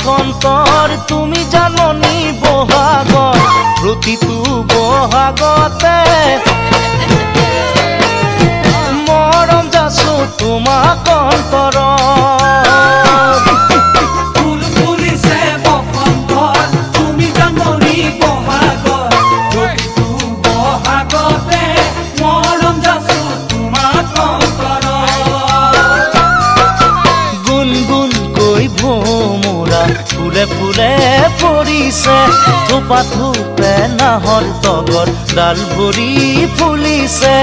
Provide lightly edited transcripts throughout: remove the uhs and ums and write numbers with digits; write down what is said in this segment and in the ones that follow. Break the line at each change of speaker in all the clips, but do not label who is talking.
বসন্তৰ তুমি জাননী বহাগৰ প্ৰতিটো বহাগতে মৰম যাচো তোমাক অন্তৰত ফুলে ফুলে পৰিছে থোপা থোপে নাহৰ তগৰ ডাল ভৰি ফুলিছে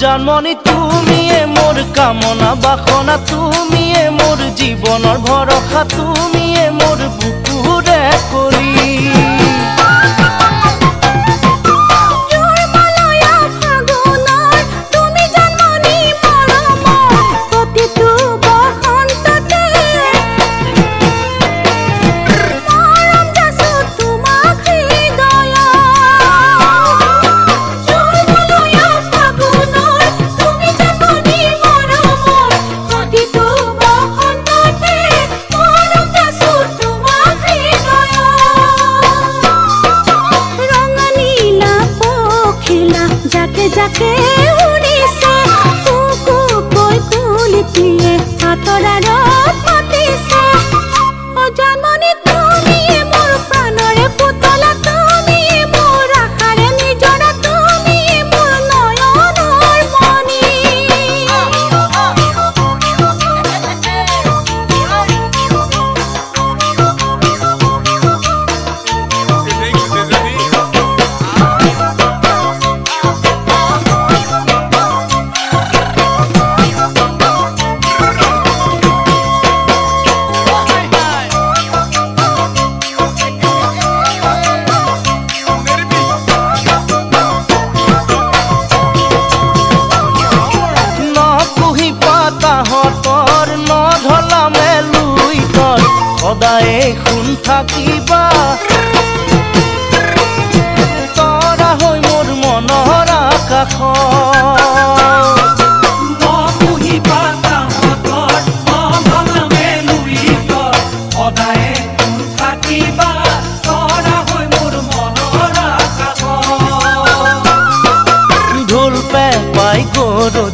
জানমণি তুমিয়ে মোৰ কামনা বাসনা তুমিয়ে মোৰ জীৱনৰ ভৰসা তুমিয়ে মোৰ বুকুৰে কৰি
যাকে উৰিছে কুকু কৈ কুলিটিয়ে আতৰাৰত মাতিছে জানমণি তুমিয়ে মোৰ প্ৰাণৰে পুতলা তুমিয়ে মোৰ আশাৰে নিজৰা তুমিয়ে মোৰ নয়নৰ মণি তাহতৰ নধলা মেলুই তল সদায়ে শুন থাকিবা তৰা হৈ মোৰ মনৰ আকাশ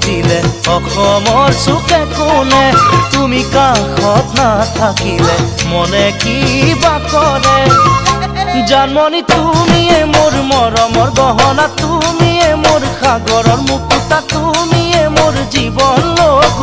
দিলে অসমৰ চুকে কোণে তুমি কাষত নাথাকিলে মনে কিবা কৰে জানমণি তুমিয়ে মোৰ মৰমৰ গহনা তুমিয়ে মোৰ সাগৰৰ মুকুতা তুমিয়ে মোৰ জীৱন লগ